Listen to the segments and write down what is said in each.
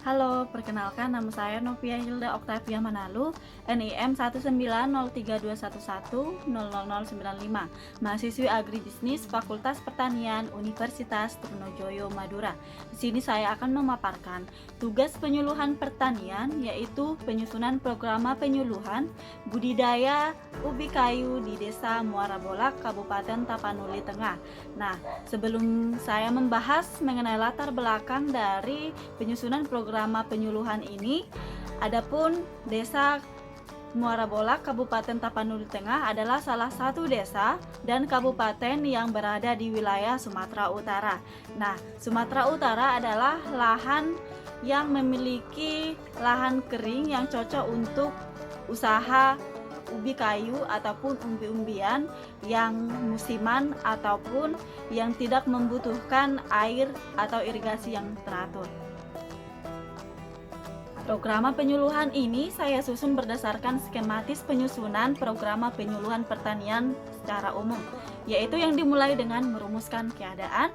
Halo, perkenalkan nama saya Novia Hilda Oktavia Manalu, NIM 1903211000095, mahasiswi agribisnis Fakultas Pertanian Universitas Trunojoyo Madura. Di sini saya akan memaparkan tugas penyuluhan pertanian, yaitu penyusunan program penyuluhan budidaya ubi kayu di Desa Muara Bolak, Kabupaten Tapanuli Tengah. Nah, sebelum saya membahas mengenai latar belakang dari penyusunan program penyuluhan ini, adapun Desa Muara Bolak, Kabupaten Tapanuli Tengah adalah salah satu desa dan kabupaten yang berada di wilayah Sumatera Utara. Nah, Sumatera Utara adalah lahan yang memiliki lahan kering yang cocok untuk usaha ubi kayu ataupun umbi-umbian yang musiman ataupun yang tidak membutuhkan air atau irigasi yang teratur. Program penyuluhan ini saya susun berdasarkan skematis penyusunan program penyuluhan pertanian secara umum, yaitu yang dimulai dengan merumuskan keadaan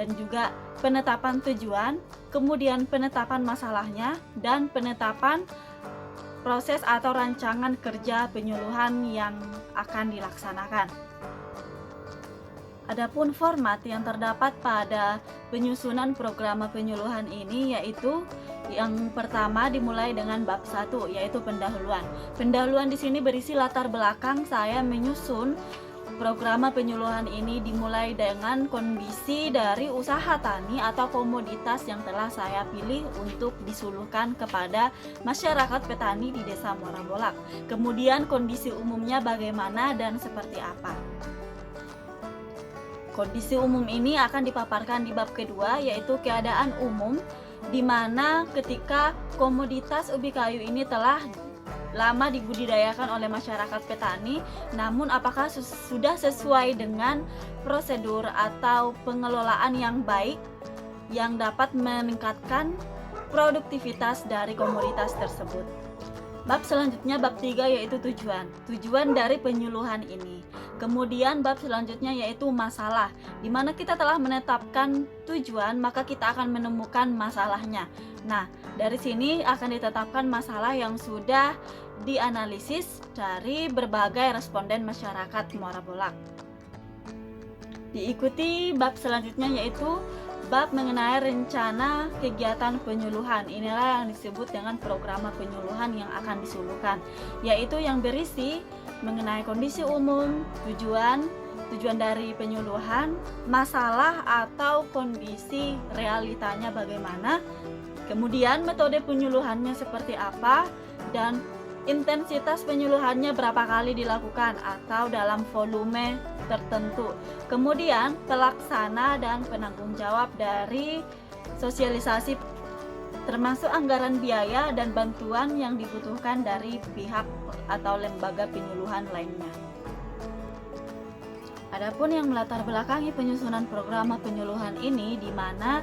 dan juga penetapan tujuan, kemudian penetapan masalahnya, dan penetapan proses atau rancangan kerja penyuluhan yang akan dilaksanakan. Adapun format yang terdapat pada penyusunan program penyuluhan ini yaitu yang pertama dimulai dengan bab 1, yaitu pendahuluan. Pendahuluan di sini berisi latar belakang saya menyusun program penyuluhan ini dimulai dengan kondisi dari usaha tani atau komoditas yang telah saya pilih untuk disuluhkan kepada masyarakat petani di Desa Muara Bolak. Kemudian kondisi umumnya bagaimana dan seperti apa. Kondisi umum ini akan dipaparkan di bab kedua, yaitu keadaan umum, di mana ketika komoditas ubi kayu ini telah lama dibudidayakan oleh masyarakat petani, namun apakah sudah sesuai dengan prosedur atau pengelolaan yang baik yang dapat meningkatkan produktivitas dari komoditas tersebut. Bab selanjutnya bab 3 yaitu tujuan dari penyuluhan ini. Kemudian bab selanjutnya yaitu masalah, di mana kita telah menetapkan tujuan, maka kita akan menemukan masalahnya. Nah, dari sini akan ditetapkan masalah yang sudah dianalisis dari berbagai responden masyarakat Muara Bolak. Diikuti bab selanjutnya yaitu bab mengenai rencana kegiatan penyuluhan. Inilah yang disebut dengan program penyuluhan yang akan disuluhkan, yaitu yang berisi mengenai kondisi umum, tujuan dari penyuluhan, masalah atau kondisi realitanya bagaimana, kemudian metode penyuluhannya seperti apa, dan intensitas penyuluhannya berapa kali dilakukan atau dalam volume tertentu. Kemudian pelaksana dan penanggung jawab dari sosialisasi termasuk anggaran biaya dan bantuan yang dibutuhkan dari pihak atau lembaga penyuluhan lainnya. Adapun yang melatar belakangi penyusunan program penyuluhan ini, di mana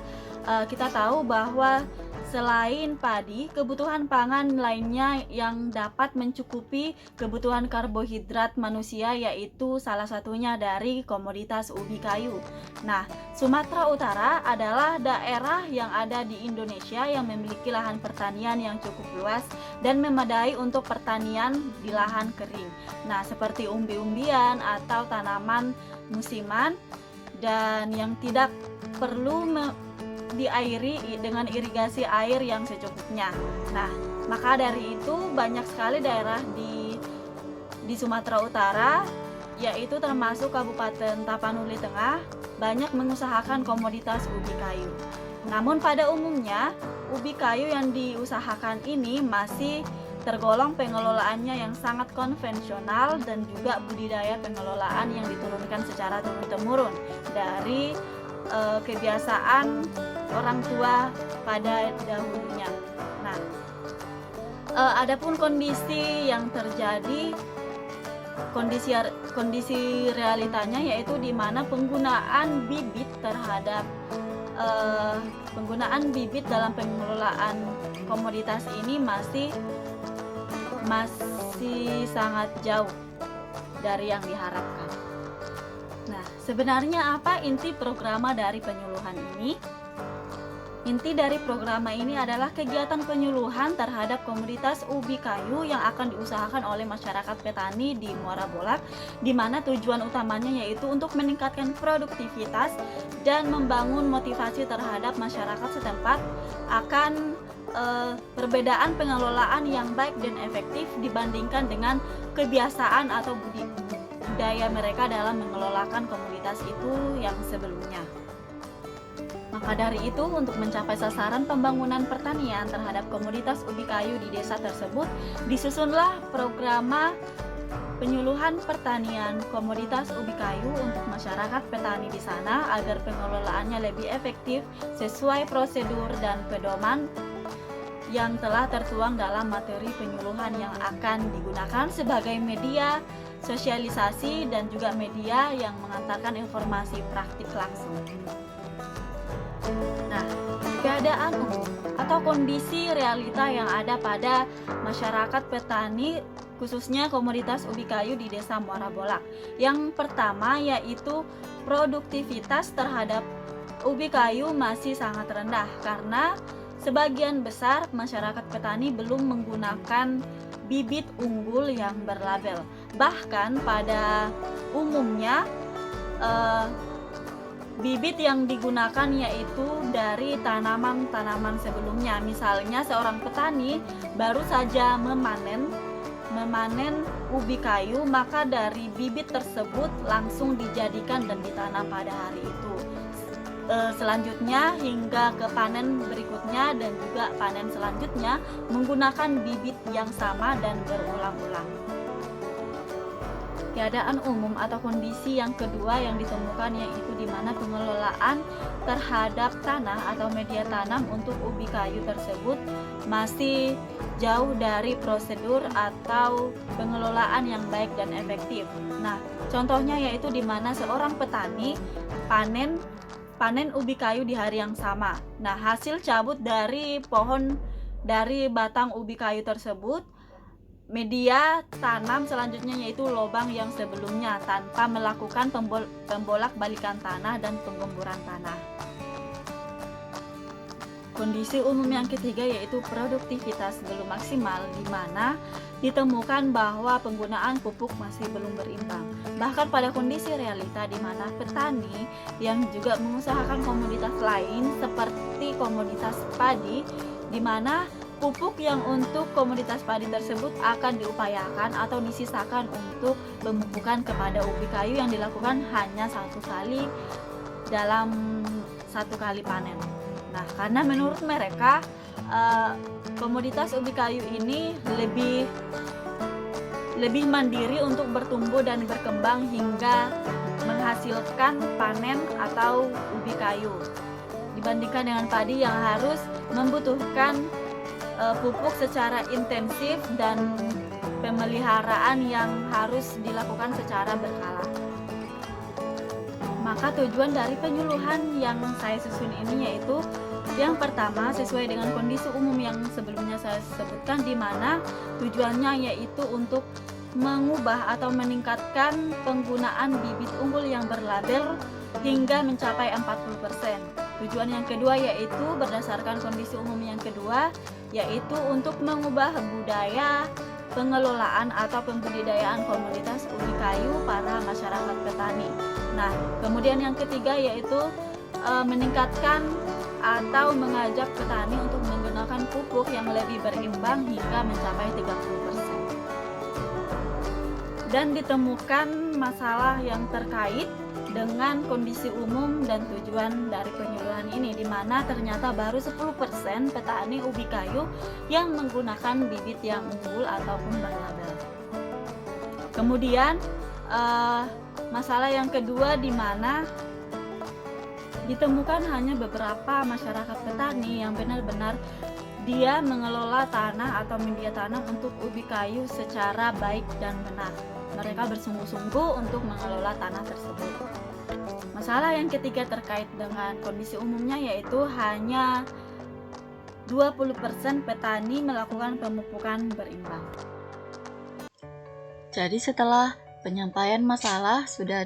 kita tahu bahwa selain padi, kebutuhan pangan lainnya yang dapat mencukupi kebutuhan karbohidrat manusia yaitu salah satunya dari komoditas ubi kayu. Nah, Sumatera Utara adalah daerah yang ada di Indonesia yang memiliki lahan pertanian yang cukup luas dan memadai untuk pertanian di lahan kering. Nah, seperti umbi-umbian atau tanaman musiman dan yang tidak perlu diairi dengan irigasi air yang secukupnya. Nah, maka dari itu banyak sekali daerah di Sumatera Utara, yaitu termasuk Kabupaten Tapanuli Tengah, banyak mengusahakan komoditas ubi kayu. Namun pada umumnya, ubi kayu yang diusahakan ini masih tergolong pengelolaannya yang sangat konvensional dan juga budidaya pengelolaan yang diturunkan secara turun-temurun dari kebiasaan orang tua pada dahulunya. Nah, adapun kondisi yang terjadi, kondisi realitanya yaitu di mana penggunaan bibit terhadap penggunaan bibit dalam pengelolaan komoditas ini masih sangat jauh dari yang diharapkan. Nah, sebenarnya apa inti program dari penyuluhan ini? Inti dari program ini adalah kegiatan penyuluhan terhadap komoditas ubi kayu yang akan diusahakan oleh masyarakat petani di Muara Bolak, di mana tujuan utamanya yaitu untuk meningkatkan produktivitas dan membangun motivasi terhadap masyarakat setempat akan perbedaan pengelolaan yang baik dan efektif dibandingkan dengan kebiasaan atau budaya mereka dalam mengelolakan komoditas itu yang sebelumnya. Maka dari itu, untuk mencapai sasaran pembangunan pertanian terhadap komoditas ubi kayu di desa tersebut, disusunlah program penyuluhan pertanian komoditas ubi kayu untuk masyarakat petani di sana agar pengelolaannya lebih efektif sesuai prosedur dan pedoman yang telah tertuang dalam materi penyuluhan yang akan digunakan sebagai media sosialisasi dan juga media yang mengantarkan informasi praktik langsung. Nah, keadaan umum atau kondisi realita yang ada pada masyarakat petani khususnya komoditas ubi kayu di Desa Muara Bolak. Yang pertama yaitu produktivitas terhadap ubi kayu masih sangat rendah karena sebagian besar masyarakat petani belum menggunakan bibit unggul yang berlabel. Bahkan pada umumnya bibit yang digunakan yaitu dari tanaman-tanaman sebelumnya. Misalnya seorang petani baru saja memanen ubi kayu, maka dari bibit tersebut langsung dijadikan dan ditanam pada hari itu. Selanjutnya hingga ke panen berikutnya dan juga panen selanjutnya menggunakan bibit yang sama dan berulang-ulang. Keadaan umum atau kondisi yang kedua yang ditemukan yaitu di mana pengelolaan terhadap tanah atau media tanam untuk ubi kayu tersebut masih jauh dari prosedur atau pengelolaan yang baik dan efektif. Nah, contohnya yaitu di mana seorang petani panen ubi kayu di hari yang sama. Nah, hasil cabut dari batang ubi kayu tersebut, media tanam selanjutnya yaitu lubang yang sebelumnya tanpa melakukan pembolak-balikan tanah dan penggemburan tanah. Kondisi umum yang ketiga yaitu produktivitas belum maksimal, di mana ditemukan bahwa penggunaan pupuk masih belum berimbang. Bahkan pada kondisi realita di mana petani yang juga mengusahakan komoditas lain seperti komoditas padi, di mana pupuk yang untuk komoditas padi tersebut akan diupayakan atau disisakan untuk pemupukan kepada ubi kayu yang dilakukan hanya satu kali dalam satu kali panen. Nah, karena menurut mereka komoditas ubi kayu ini lebih mandiri untuk bertumbuh dan berkembang hingga menghasilkan panen atau ubi kayu dibandingkan dengan padi yang harus membutuhkan pupuk secara intensif dan pemeliharaan yang harus dilakukan secara berkala. Maka tujuan dari penyuluhan yang saya susun ini yaitu yang pertama sesuai dengan kondisi umum yang sebelumnya saya sebutkan, di mana tujuannya yaitu untuk mengubah atau meningkatkan penggunaan bibit unggul yang berlabel hingga mencapai 40%. Tujuan yang kedua yaitu berdasarkan kondisi umum yang kedua yaitu untuk mengubah budaya pengelolaan atau pembudidayaan komoditas ubi kayu para masyarakat petani. Nah, kemudian yang ketiga yaitu meningkatkan atau mengajak petani untuk menggunakan pupuk yang lebih berimbang hingga mencapai 30%. Dan ditemukan masalah yang terkait dengan kondisi umum dan tujuan dari penyuluhan ini, di mana ternyata baru 10% petani ubi kayu yang menggunakan bibit yang unggul ataupun berlabel. Kemudian masalah yang kedua di mana ditemukan hanya beberapa masyarakat petani yang benar-benar dia mengelola tanah atau media tanam untuk ubi kayu secara baik dan benar. Mereka bersungguh-sungguh untuk mengelola tanah tersebut. Masalah yang ketiga terkait dengan kondisi umumnya yaitu hanya 20% petani melakukan pemupukan berimbang. Jadi setelah penyampaian masalah sudah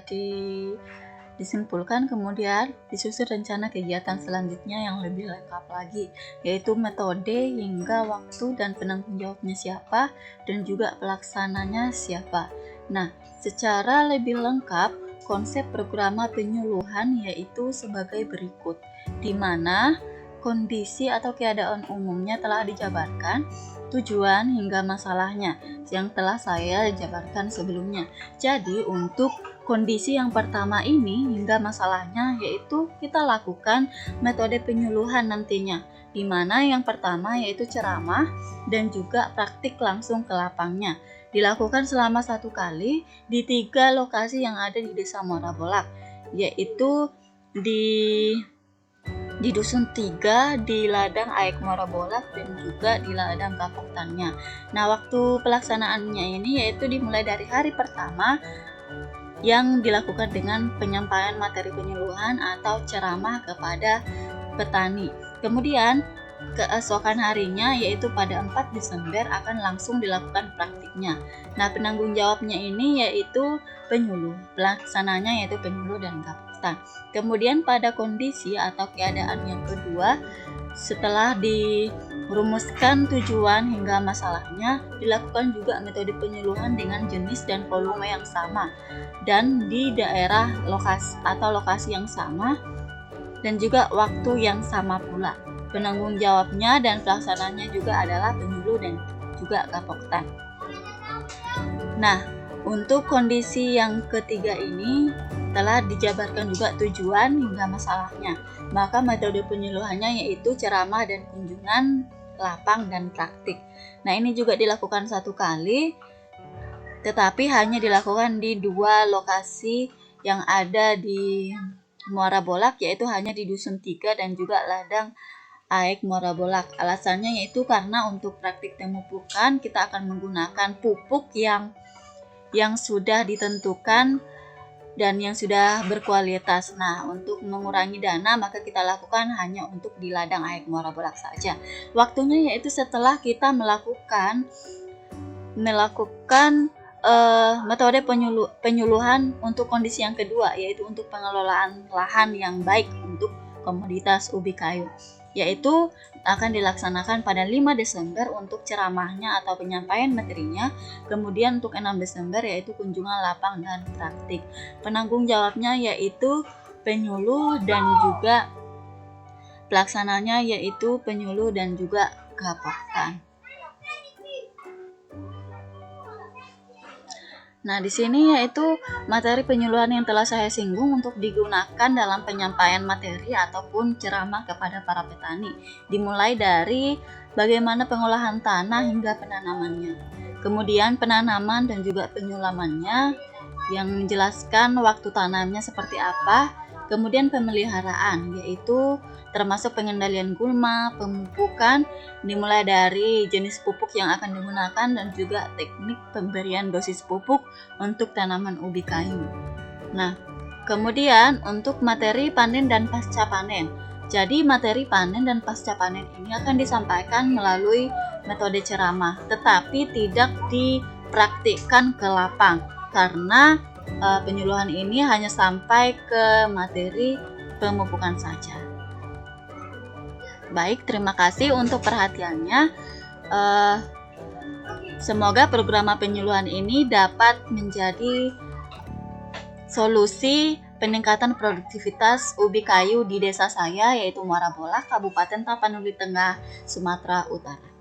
Disimpulkan kemudian disusun rencana kegiatan selanjutnya yang lebih lengkap lagi, yaitu metode hingga waktu dan penanggung jawabnya siapa dan juga pelaksananya siapa. Nah, secara lebih lengkap konsep program penyuluhan yaitu sebagai berikut, di mana kondisi atau keadaan umumnya telah dijabarkan, tujuan hingga masalahnya yang telah saya jabarkan sebelumnya. Jadi untuk kondisi yang pertama ini hingga masalahnya yaitu kita lakukan metode penyuluhan nantinya, di mana yang pertama yaitu ceramah dan juga praktik langsung ke lapangnya. Dilakukan selama 1 kali di 3 lokasi yang ada di Desa Muara Bolak, yaitu di Dusun 3, di Ladang Aek Muara Bolak, dan juga di Ladang Kapoktannya. Nah, waktu pelaksanaannya ini yaitu dimulai dari hari pertama yang dilakukan dengan penyampaian materi penyuluhan atau ceramah kepada petani. Kemudian keesokan harinya yaitu pada 4 Desember akan langsung dilakukan praktiknya. Nah, penanggung jawabnya ini yaitu penyuluh, pelaksananya yaitu penyuluh dan kapten. Kemudian pada kondisi atau keadaan yang kedua, setelah dirumuskan tujuan hingga masalahnya, dilakukan juga metode penyuluhan dengan jenis dan volume yang sama dan di daerah lokasi yang sama dan juga waktu yang sama pula. Penanggung jawabnya dan pelaksananya juga adalah penyuluh dan juga kapoktan. Nah, untuk kondisi yang ketiga ini telah dijabarkan juga tujuan hingga masalahnya. Maka metode penyuluhannya yaitu ceramah dan kunjungan lapang dan praktik. Nah, ini juga dilakukan 1 kali, tetapi hanya dilakukan di 2 lokasi yang ada di Muara Bolak, yaitu hanya di Dusun 3 dan juga Ladang Aek Muara Bolak. Alasannya yaitu karena untuk praktik pemupukan kita akan menggunakan pupuk yang sudah ditentukan dan yang sudah berkualitas. Nah, untuk mengurangi dana maka kita lakukan hanya untuk di Ladang Aek Muara Bolak saja. Waktunya yaitu setelah kita melakukan metode penyuluhan untuk kondisi yang kedua, yaitu untuk pengelolaan lahan yang baik untuk komoditas ubi kayu, yaitu akan dilaksanakan pada 5 Desember untuk ceramahnya atau penyampaian materinya. Kemudian untuk 6 Desember yaitu kunjungan lapang dan praktik. Penanggung jawabnya yaitu penyuluh dan juga pelaksananya yaitu penyuluh dan juga kapoktan. Nah, di sini yaitu materi penyuluhan yang telah saya singgung untuk digunakan dalam penyampaian materi ataupun ceramah kepada para petani. Dimulai dari bagaimana pengolahan tanah hingga penanamannya. Kemudian penanaman dan juga penyulamannya yang menjelaskan waktu tanamnya seperti apa. Kemudian pemeliharaan yaitu termasuk pengendalian gulma, pemupukan, dimulai dari jenis pupuk yang akan digunakan dan juga teknik pemberian dosis pupuk untuk tanaman ubi kayu. Nah, kemudian untuk materi panen dan pasca panen. Jadi materi panen dan pasca panen ini akan disampaikan melalui metode ceramah, tetapi tidak dipraktikkan ke lapang karena penyuluhan ini hanya sampai ke materi pemupukan saja. Baik, terima kasih untuk perhatiannya. Semoga program penyuluhan ini dapat menjadi solusi peningkatan produktivitas ubi kayu di desa saya, yaitu Muara Bolak, Kabupaten Tapanuli Tengah, Sumatera Utara.